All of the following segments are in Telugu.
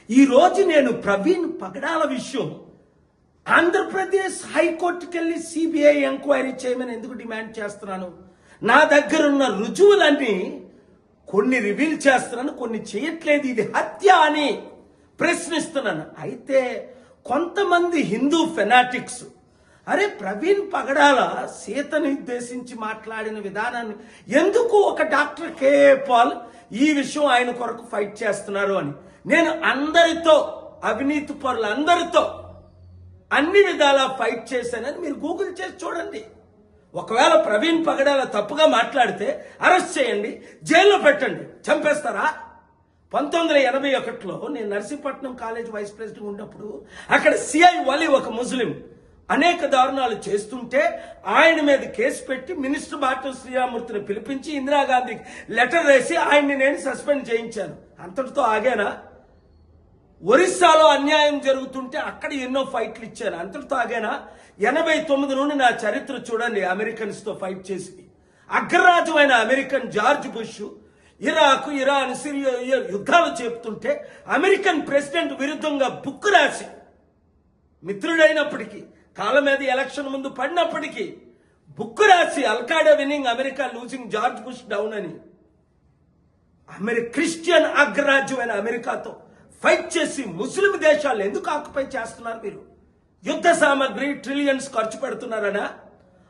ఈరోజు నేను ప్రవీణ్ పగడాల విషయం ఆంధ్రప్రదేశ్ హైకోర్టుకి వెళ్ళి సిబిఐ ఎంక్వైరీ చేయమని ఎందుకు డిమాండ్ చేస్తున్నాను? నా దగ్గర ఉన్న రుజువులన్నీ కొన్ని రివీల్ చేస్తున్నాను, కొన్ని చేయట్లేదు. ఇది హత్య అని ప్రశ్నిస్తున్నాను. అయితే కొంతమంది హిందూ ఫెనాటిక్స్ అరే ప్రవీణ్ పగడాల సీతను ఉద్దేశించి మాట్లాడిన విధానాన్ని ఎందుకు ఒక డాక్టర్ కేఏ పాల్ ఈ విషయం ఆయన కొరకు ఫైట్ చేస్తున్నారు అని నేను అందరితో, అవినీతి పరులందరితో అన్ని విధాలా ఫైట్ చేశానని మీరు గూగుల్ చేసి చూడండి. ఒకవేళ ప్రవీణ్ పగడాల తప్పుగా మాట్లాడితే అరెస్ట్ చేయండి, జైల్లో పెట్టండి. చంపేస్తారా? 1981లో నేను నర్సీపట్నం కాలేజ్ వైస్ ప్రెసిడెంట్ ఉన్నప్పుడు అక్కడ సిఐ వలి ఒక ముస్లిం అనేక దారుణాలు చేస్తుంటే ఆయన మీద కేసు పెట్టి మినిస్టర్ బాటం శ్రీరామూర్తిని పిలిపించి ఇందిరాగాంధీకి లెటర్ వేసి ఆయన్ని నేను సస్పెండ్ చేయించాను. అంతటితో ఆగానా? ఒరిస్సాలో అన్యాయం జరుగుతుంటే అక్కడ ఎన్నో ఫైట్లు ఇచ్చాను. అంతటితో ఆగానా? 89 నుండి నా చరిత్ర చూడండి. అమెరికన్స్ తో ఫైట్ చేసి అగ్రరాజు అయిన American George bush Iraq, Iran, Syria యుద్ధాలు చెప్తుంటే అమెరికన్ ప్రెసిడెంట్ విరుద్ధంగా బుక్ రాసి మిత్రుడైనప్పటికీ కాళ్ళ మీద ఎలక్షన్ ముందు పడినప్పటికీ బుక్ రాసి Al Qaeda winning, America losing, George Bush down అని క్రిస్టియన్ అగ్రరాజ్యమైన అమెరికాతో ఫైట్ చేసి ముస్లిం దేశాలు ఎందుకు ఆక్యుపై చేస్తున్నారు? మీరు యుద్ధ సామాగ్రి ట్రిలియన్స్ ఖర్చు పెడుతున్నారనా?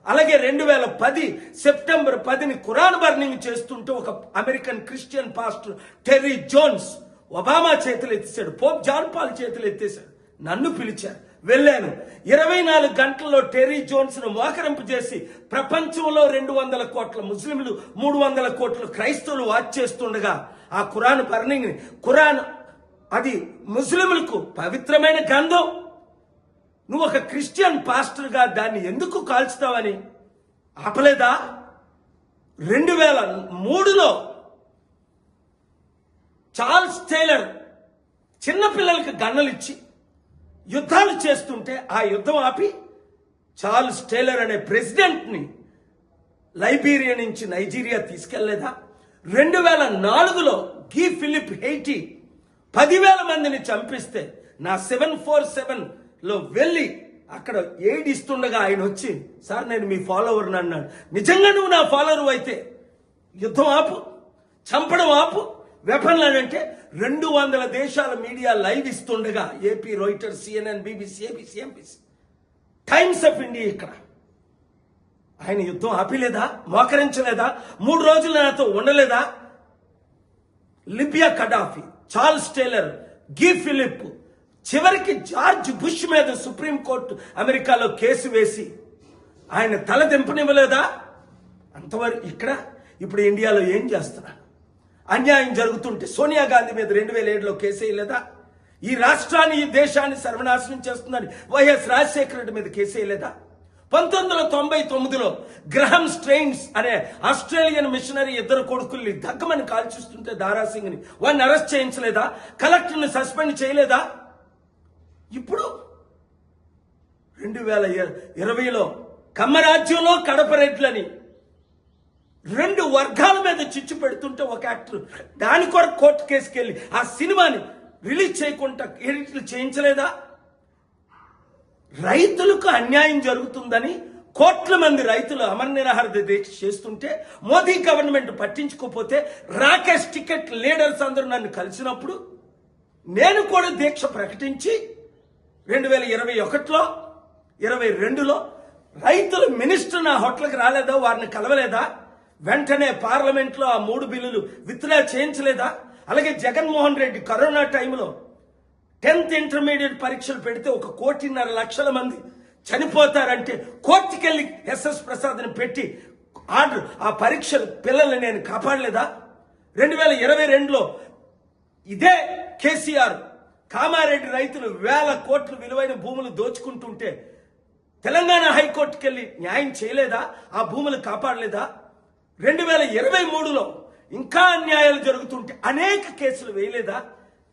అలాగే 2010 సెప్టెంబర్ 10ని ఖురాన్ బర్నింగ్ చేస్తుంటే ఒక American Christian pastor Terry Jones Obama చేతులు ఎత్తేసాడు, పోప్ జాన్ పాల్ చేతులు ఎత్తేసాడు. నన్ను పిలిచారు, వెళ్ళాను. 24 గంటల్లో టెర్రీ జోన్స్ ను మోకరింపు చేసి ప్రపంచంలో 200 కోట్ల ముస్లింలు, 300 కోట్ల క్రైస్తవులు వాచ్ చేస్తుండగా ఆ ఖురాన్ బర్నింగ్ ని, ఖురాన్ అది ముస్లింలకు పవిత్రమైన గ్రంథం, నువ్వు ఒక క్రిస్టియన్ పాస్టర్గా దాన్ని ఎందుకు కాల్చుతావని ఆపలేదా? 2003లో చార్ల్స్ టేలర్ చిన్నపిల్లలకి గన్నలు ఇచ్చి యుద్ధాలు చేస్తుంటే ఆ యుద్ధం ఆపి చార్ల్స్ టేలర్ అనే ప్రెసిడెంట్ ని లైబీరియా నుంచి నైజీరియా తీసుకెళ్లేదా? 2004లో గీ ఫిలిప్ హెయిటీ 10,000 మందిని చంపిస్తే నా 747లో వెళ్ళి అక్కడ ఎయిడ్ ఇస్తుండగా ఆయన వచ్చి, సార్ నేను మీ ఫాలోవర్ని అన్నాడు. నిజంగా నువ్వు నా ఫాలోవర్ అయితే యుద్ధం ఆపు, చంపడం ఆపు, వెపన్లు అంటే 200 దేశాల మీడియా లైవ్ ఇస్తుండగా AP, Reuters, CNN, BBC, ABC, MBC, Times of India ఇక్కడ ఆయన యుద్ధం ఆపిలేదా? మోకరించలేదా? 3 రోజులు నాతో ఉండలేదా? Libya Gaddafi, Charles Taylor, Guy Philippe, చివరికి జార్జ్ బుష్ మీద సుప్రీంకోర్టు అమెరికాలో కేసు వేసి ఆయన తల దింపనివ్వలేదా? అంతవరకు ఇక్కడ ఇప్పుడు ఇండియాలో ఏం చేస్తున్నారు? అన్యాయం జరుగుతుంటే సోనియా గాంధీ మీద 2007లో కేసు వేయలేదా? ఈ రాష్ట్రాన్ని, ఈ దేశాన్ని సర్వనాశనం చేస్తుందని వైఎస్ రాజశేఖర రెడ్డి మీద కేసు వేయలేదా? 1999లో గ్రహం స్ట్రెయిన్స్ అనే ఆస్ట్రేలియన్ మిషనరీ 2 కొడుకుల్ని దగ్గమని కాల్చిస్తుంటే దారాసింగ్ ని వాడిని అరెస్ట్ చేయించలేదా? కలెక్టర్ని సస్పెండ్ చేయలేదా? ఇప్పుడు 2020లో కమ్మరాజ్యంలో కడప రెడ్లని 2 వర్గాల మీద చిచ్చు పెడుతుంటే ఒక యాక్టర్ దాని కొరకు కోర్టు కేసుకెళ్ళి ఆ సినిమాని రిలీజ్ చేయకుండా ఎడిట్లు చేయించలేదా? రైతులకు అన్యాయం జరుగుతుందని కోట్ల మంది రైతులు అమర నిరాహార దీక్ష చేస్తుంటే మోదీ గవర్నమెంట్ పట్టించుకోకపోతే రాకేష్ టికెట్ లీడర్స్ అందరూ నన్ను కలిసినప్పుడు నేను కూడా దీక్ష ప్రకటించి 2021లో 22లో రైతుల మినిస్టర్ నా హోటల్కి రాలేదా? వారిని కలవలేదా? వెంటనే పార్లమెంట్లో ఆ 3 బిల్లులు విత్డ్రా చేయించలేదా? అలాగే జగన్మోహన్ రెడ్డి కరోనా టైంలో 10th ఇంటర్మీడియట్ పరీక్షలు పెడితే 1.5 కోటి మంది చనిపోతారంటే కోర్టుకెళ్ళి ఎస్ఎస్ ప్రసాద్ని పెట్టి ఆర్డర్ ఆ పరీక్షలు పిల్లల్ని నేను కాపాడలేదా? 2022లో ఇదే కేసీఆర్ కామారెడ్డి రైతులు 1000 కోట్ల విలువైన భూములు దోచుకుంటుంటే తెలంగాణ హైకోర్టుకెళ్ళి న్యాయం చేయలేదా? ఆ భూములు కాపాడలేదా? 2023లో ఇంకా అన్యాయాలు జరుగుతుంటే అనేక కేసులు వేయలేదా?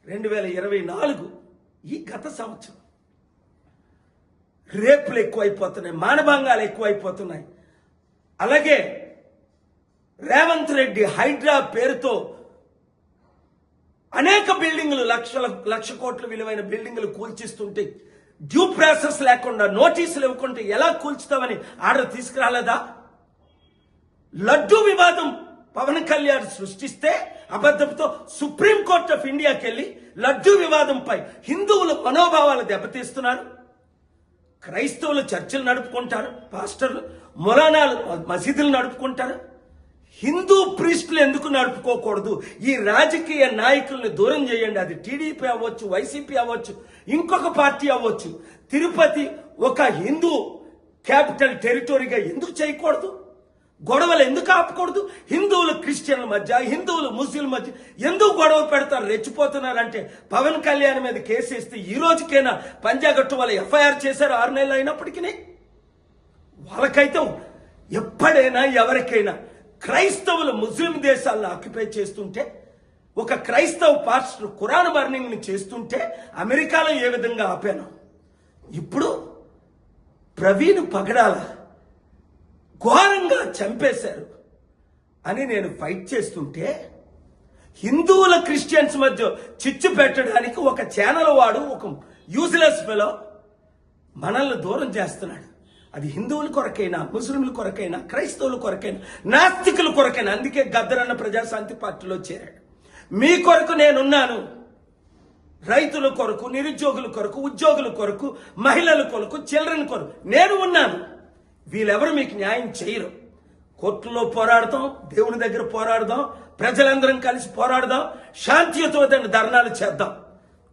2024 ఈ గత సంవత్సరం రేపులు ఎక్కువైపోతున్నాయి, మానభంగాలు ఎక్కువైపోతున్నాయి. అలాగే రేవంత్ రెడ్డి హైడ్రా పేరుతో అనేక బిల్డింగులు లక్ష కోట్ల విలువైన బిల్డింగులు కూల్చిస్తుంటే డ్యూ ప్రాసెస్ లేకుండా నోటీసులు ఇవ్వకుండా ఎలా కూల్చుతామని ఆర్డర్ తీసుకురాలేదా? లడ్డూ వివాదం పవన్ కళ్యాణ్ సృష్టిస్తే అబద్ధంతో సుప్రీంకోర్టు ఆఫ్ ఇండియాకి వెళ్ళి లడ్డూ వివాదంపై హిందువుల మనోభావాలు దెబ్బతీస్తున్నారు. క్రైస్తవులు చర్చలు నడుపుకుంటారు, పాస్టర్లు మొలానాలు మసీదులు నడుపుకుంటారు. హిందూ ప్రీస్టులు ఎందుకు నడుపుకోకూడదు? ఈ రాజకీయ నాయకుల్ని దూరం చేయండి. అది టీడీపీ అవ్వచ్చు, వైసీపీ అవ్వచ్చు, ఇంకొక పార్టీ అవ్వచ్చు. తిరుపతి ఒక హిందూ క్యాపిటల్ టెరిటరీగా ఎందుకు చేయకూడదు? గొడవలు ఎందుకు ఆపకూడదు? హిందువులు క్రిస్టియన్ల మధ్య, హిందువులు ముస్లింల మధ్య ఎందుకు గొడవ పెడతారు, రెచ్చిపోతున్నారంటే పవన్ కళ్యాణ్ మీద కేసు ఇస్తే ఈ రోజుకైనా పంజాగట్టు వాళ్ళు ఎఫ్ఐఆర్ చేశారు 6 నెలలు అయినప్పటికీ. వాళ్ళకైతే ఎప్పుడైనా ఎవరికైనా క్రైస్తవులు ముస్లిం దేశాలను ఆక్యుపై చేస్తుంటే, ఒక క్రైస్తవ పాస్టర్ ఖురాన్ బర్నింగ్ ని చేస్తుంటే అమెరికాలో ఏ విధంగా ఆపాను, ఇప్పుడు ప్రవీణ్ పగడాల ఘోరంగా చంపేశారు అని నేను ఫైట్ చేస్తుంటే, హిందువుల క్రిస్టియన్స్ మధ్య చిచ్చు పెట్టడానికి ఒక ఛానల్ వాడు, ఒక యూజ్లెస్ ఫెలో మనల్ని దూరం చేస్తున్నాడు. అది హిందువుల కొరకైనా, ముస్లింల కొరకైనా, క్రైస్తవుల కొరకైనా, నాస్తికుల కొరకైనా. అందుకే గద్దరన్న ప్రజాశాంతి పార్టీలో చేరాడు. మీ కొరకు నేనున్నాను. రైతుల కొరకు, నిరుద్యోగుల కొరకు, ఉద్యోగుల కొరకు, మహిళల కొరకు, చిల్డ్రన్ కొరకు నేను ఉన్నాను. వీళ్ళెవరు మీకు న్యాయం చేయరు. కోర్టులో పోరాడదాం, దేవుని దగ్గర పోరాడదాం, ప్రజలందరం కలిసి పోరాడదాం, శాంతియుతమైన ధర్నాలు చేద్దాం.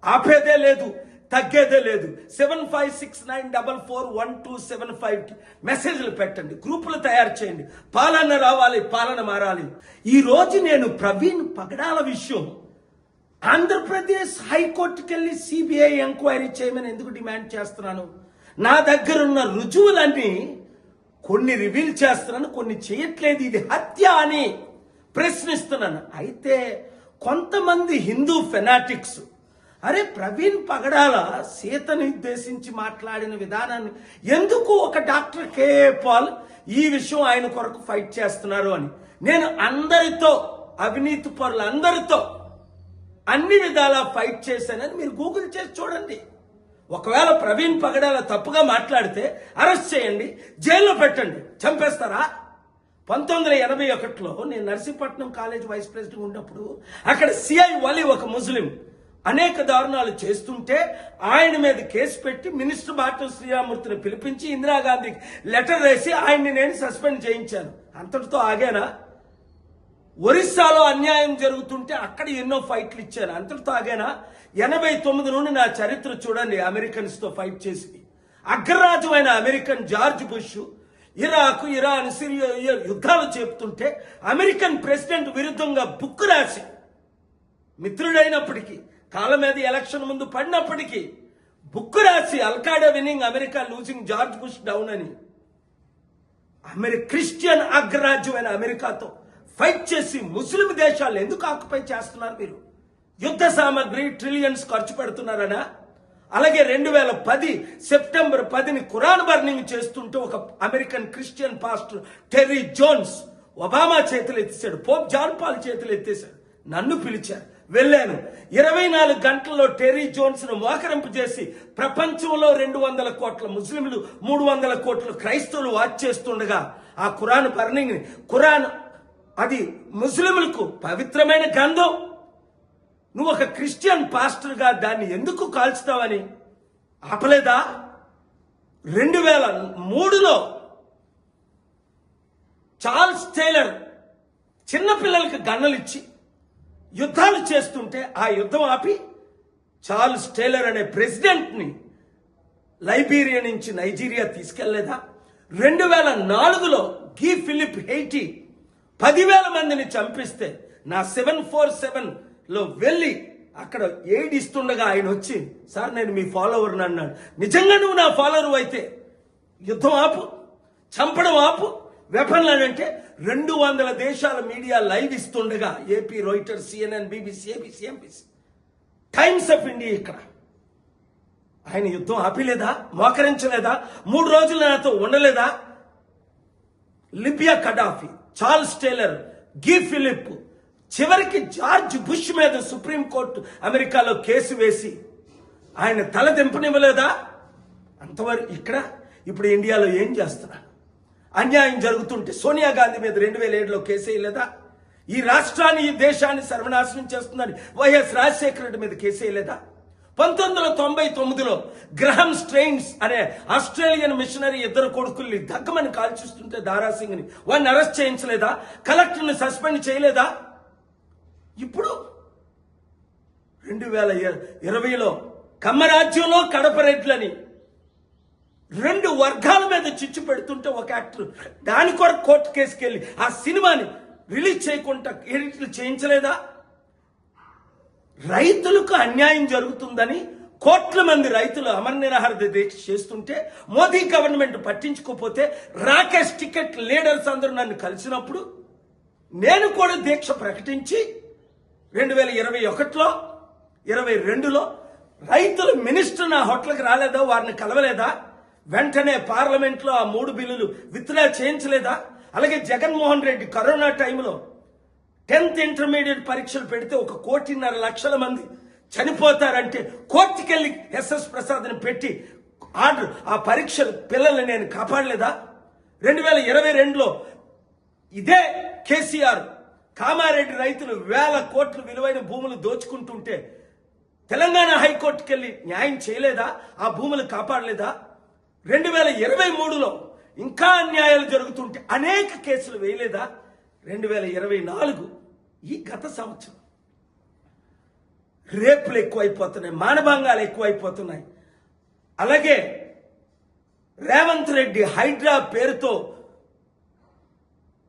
ఆపేదే లేదు, తగ్గేదే లేదు. 7569441275 మెసేజ్లు పెట్టండి, గ్రూపులు తయారు చేయండి. పాలన రావాలి, పాలన మారాలి. ఈ రోజు నేను ప్రవీణ్ పగడాల విషయం ఆంధ్రప్రదేశ్ హైకోర్టుకి వెళ్ళి సిబిఐ ఎంక్వైరీ చేయమని ఎందుకు డిమాండ్ చేస్తున్నాను? నా దగ్గర ఉన్న రుజువులన్నీ కొన్ని రివీల్ చేస్తున్నాను, కొన్ని చేయట్లేదు. ఇది హత్య అని ప్రశ్నిస్తున్నాను. అయితే కొంతమంది హిందూ ఫెనాటిక్స్, అరే ప్రవీణ్ పగడాల సీతను ఉద్దేశించి మాట్లాడిన విధానాన్ని ఎందుకు ఒక డాక్టర్ కేఏ పాల్ ఈ విషయం ఆయన కొరకు ఫైట్ చేస్తున్నారు అని నేను అందరితో, అవినీతి పరులు అందరితో అన్ని విధాలా ఫైట్ చేశానని మీరు గూగుల్ చేసి చూడండి. ఒకవేళ ప్రవీణ్ పగడాల తప్పుగా మాట్లాడితే అరెస్ట్ చేయండి, జైల్లో పెట్టండి. చంపేస్తారా? 1981లో నేను నర్సీపట్నం కాలేజ్ వైస్ ప్రెసిడెంట్ ఉన్నప్పుడు అక్కడ సిఐ వలి ఒక ముస్లిం అనేక దారుణాలు చేస్తుంటే ఆయన మీద కేసు పెట్టి మినిస్టర్ బాటం శ్రీరామూర్తిని పిలిపించి ఇందిరాగాంధీకి లెటర్ వేసి ఆయన్ని నేను సస్పెండ్ చేయించాను. అంతటితో ఆగానా? ఒరిస్సాలో అన్యాయం జరుగుతుంటే అక్కడ ఎన్నో ఫైట్లు ఇచ్చాను. అంతటితో ఆగానా? 89 నుండి నా చరిత్ర చూడండి. అమెరికన్స్ తో ఫైట్ చేసి అగ్రరాజు అయిన American George bush Iraq, Iran, Syria యుద్ధాలు చెప్తుంటే అమెరికన్ ప్రెసిడెంట్ విరుద్ధంగా బుక్ రాసి, మిత్రుడైనప్పటికీ కాలం మీద ఎలక్షన్ ముందు పడినప్పటికీ బుక్ రాసి Al Qaeda winning, America losing, George Bush down అని క్రిస్టియన్ అగ్రరాజ్యమైన అమెరికాతో ఫైట్ చేసి ముస్లిం దేశాలు ఎందుకు ఆక్యుపై చేస్తున్నారు? మీరు యుద్ధ సామాగ్రి ట్రిలియన్స్ ఖర్చు పెడుతున్నారనా? అలాగే 2010 సెప్టెంబర్ 10ని ఖురాన్ బర్నింగ్ చేస్తుంటే ఒక American Christian pastor Terry Jones Obama చేతులు ఎత్తేసాడు, పోప్ జాన్ పాల్ చేతులు ఎత్తేసాడు. నన్ను పిలిచారు, వెళ్ళాను. 24 గంటల్లో టెర్రీ జోన్స్ ను మోకరింపు చేసి ప్రపంచంలో 200 కోట్ల ముస్లింలు, 300 కోట్ల క్రైస్తవులు వాచ్ చేస్తుండగా ఆ ఖురాన్ బర్నింగ్ ని, ఖురాన్ అది ముస్లింలకు పవిత్రమైన గ్రంథం, నువ్వు ఒక క్రిస్టియన్ పాస్టర్ గా దాన్ని ఎందుకు కాల్చుతావని ఆపలేదా? 2003లో చార్ల్స్ టేలర్ చిన్నపిల్లలకి గన్నలు ఇచ్చి యుద్ధాలు చేస్తుంటే ఆ యుద్ధం ఆపి చార్ల్స్ టేలర్ అనే ప్రెసిడెంట్ ని లైబీరియా నుంచి నైజీరియా తీసుకెళ్లేదా? 2004లో గీ ఫిలిప్ హెయిటీ 10,000 మందిని చంపిస్తే నా 747లో వెళ్ళి అక్కడ ఎయిడ్ ఇస్తుండగా ఆయన వచ్చి, సార్ నేను మీ ఫాలోవర్ని అన్నాడు. నిజంగా నువ్వు నా ఫాలోవర్ అయితే యుద్ధం ఆపు, చంపడం ఆపు, వెపన్లు అని అంటే 200 దేశాల మీడియా లైవ్ ఇస్తుండగా AP, Reuters, CNN, BBC, ABC, MBC, Times of India ఇక్కడ ఆయన యుద్ధం ఆపిలేదా? మోకరించలేదా? 3 రోజులు నాతో ఉండలేదా? Libya Gaddafi, Charles Taylor, Guy Philippe, చివరికి జార్జ్ బుష్ మీద సుప్రీంకోర్టు అమెరికాలో కేసు వేసి ఆయన తల దింపనివ్వలేదా? అంతవరకు ఇప్పుడు ఇండియాలో ఏం చేస్తున్నారు? అన్యాయం జరుగుతుంటే సోనియా గాంధీ మీద 2007లో కేసు వేయలేదా? ఈ రాష్ట్రాన్ని ఈ దేశాన్ని సర్వనాశనం చేస్తుందని వైఎస్ రాజశేఖర రెడ్డి మీద కేసు వేయలేదా? 1999లో గ్రహం స్ట్రెయిన్స్ అనే ఆస్ట్రేలియన్ మిషనరీ 2 కొడుకుల్ని దగ్గమని కాల్చిస్తుంటే దారాసింగ్ని వాడిని అరెస్ట్ చేయించలేదా? కలెక్టర్ని సస్పెండ్ చేయలేదా? ఇప్పుడు 2020లో కమ్మరాజ్యంలో కడప రెడ్లని 2 వర్గాల మీద చిచ్చు పెడుతుంటే ఒక యాక్టర్ దాని కొరకు కోర్టు కేసుకెళ్ళి ఆ సినిమాని రిలీజ్ చేయకుండా ఎడిట్లు చేయించలేదా? రైతులకు అన్యాయం జరుగుతుందని కోట్ల మంది రైతులు అమర నిరాహార దీక్ష చేస్తుంటే మోదీ గవర్నమెంట్ పట్టించుకోకపోతే రాకేష్ టికెట్ లీడర్స్ అందరూ నన్ను కలిసినప్పుడు నేను కూడా దీక్ష ప్రకటించి 2021లో 22లో రైతుల మినిస్టర్ నా హోటల్కి రాలేదా? వారిని కలవలేదా? వెంటనే పార్లమెంట్లో ఆ 3 బిల్లులు విత్డ్రా చేయించలేదా? అలాగే జగన్మోహన్ రెడ్డి కరోనా టైంలో 10th ఇంటర్మీడియట్ పరీక్షలు పెడితే 1.5 లక్షల మంది చనిపోతారంటే కోర్టుకెళ్ళి ఎస్ఎస్ ప్రసాద్ని పెట్టి ఆర్డర్ ఆ పరీక్షలు పిల్లల్ని నేను కాపాడలేదా? 2022లో ఇదే కేసీఆర్ కామారెడ్డి రైతులు 1000 కోట్ల విలువైన భూములు దోచుకుంటుంటే తెలంగాణ హైకోర్టుకెళ్ళి న్యాయం చేయలేదా? ఆ భూములు కాపాడలేదా? 2023లో ఇంకా అన్యాయాలు జరుగుతుంటే అనేక కేసులు వేయలేదా? 2024 ఈ గత సంవత్సరం రేపులు ఎక్కువైపోతున్నాయి, మానభంగాలు ఎక్కువైపోతున్నాయి. అలాగే రేవంత్ రెడ్డి హైడ్రా పేరుతో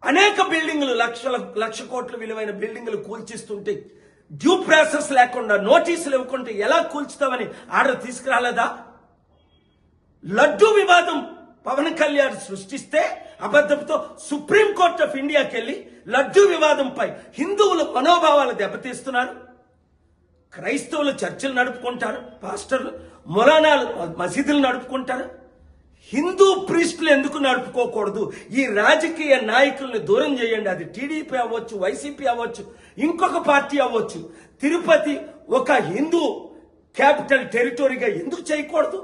అనేక బిల్డింగులు లక్ష కోట్ల విలువైన బిల్డింగులు కూల్చిస్తుంటే డ్యూ ప్రాసెస్ లేకుండా నోటీసులు ఇవ్వకుండా ఎలా కూల్చుతామని ఆర్డర్ తీసుకురాలేదా? లడ్డూ వివాదం పవన్ కళ్యాణ్ సృష్టిస్తే అబద్ధంతో సుప్రీంకోర్టు ఆఫ్ ఇండియాకి వెళ్ళి లడ్డూ వివాదంపై హిందువుల మనోభావాలు దెబ్బతీస్తున్నారు. క్రైస్తవులు చర్చలు నడుపుకుంటారు, పాస్టర్లు మొలానాలు మసీదులు నడుపుకుంటారు. హిందూ ప్రీస్టులు ఎందుకు నడుపుకోకూడదు? ఈ రాజకీయ నాయకుల్ని దూరం చేయండి. అది టీడీపీ అవ్వచ్చు, వైసీపీ అవ్వచ్చు, ఇంకొక పార్టీ అవ్వచ్చు. తిరుపతి ఒక హిందూ క్యాపిటల్ టెరిటరీగా ఎందుకు చేయకూడదు?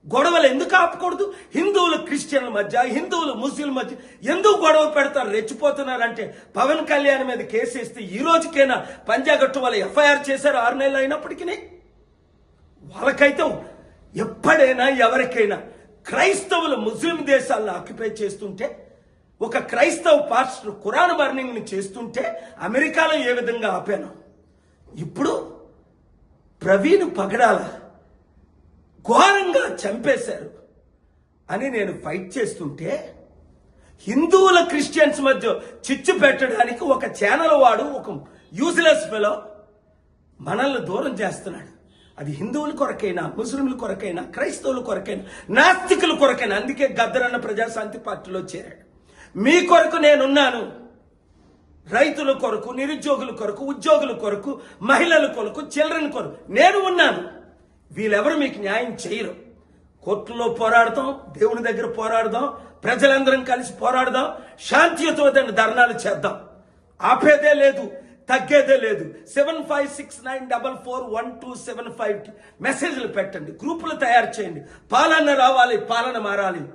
గొడవలు ఎందుకు ఆపకూడదు? హిందువులు క్రిస్టియన్ల మధ్య, హిందువులు ముస్లింల మధ్య ఎందుకు గొడవ పెడతారు? రెచ్చిపోతున్నారంటే పవన్ కళ్యాణ్ మీద కేసు వేస్తే ఈ రోజుకైనా పంజాగట్టు వాళ్ళు ఎఫ్ఐఆర్ చేశారు 6 నెలలు అయినప్పటికీ. వాళ్ళకైతే ఎప్పుడైనా ఎవరికైనా క్రైస్తవులు ముస్లిం దేశాలను ఆక్యుపై చేస్తుంటే ఒక క్రైస్తవ పాస్టర్ ఖురాన్ బర్నింగ్ ని చేస్తుంటే అమెరికాలో ఏ విధంగా ఆపాను, ఇప్పుడు ప్రవీణ్ పగడాల ఘోరంగా చంపేశారు అని నేను ఫైట్ చేస్తుంటే హిందువుల క్రిస్టియన్స్ మధ్య చిచ్చు పెట్టడానికి ఒక ఛానల్ వాడు ఒక యూజ్లెస్ ఫెలో మనల్ని దూరం చేస్తున్నాడు. అది హిందువుల కొరకైనా, ముస్లింల కొరకైనా, క్రైస్తవుల కొరకైనా, నాస్తికుల కొరకైనా. అందుకే గద్దరన్న ప్రజాశాంతి పార్టీలో చేరాడు. మీ కొరకు నేనున్నాను. రైతుల కొరకు, నిరుద్యోగుల కొరకు, ఉద్యోగుల కొరకు, మహిళల కొరకు, చిల్డ్రన్ కొరకు నేను ఉన్నాను. వీళ్ళెవరు మీకు న్యాయం చేయరు. కోర్టులో పోరాడదాం, దేవుని దగ్గర పోరాడదాం, ప్రజలందరం కలిసి పోరాడదాం, శాంతియుతమైన ధర్నాలు చేద్దాం. ఆపేదే లేదు, తగ్గేదే లేదు. 7569441275 మెసేజ్లు పెట్టండి, గ్రూపులు తయారు చేయండి. పాలన రావాలి, పాలన మారాలి.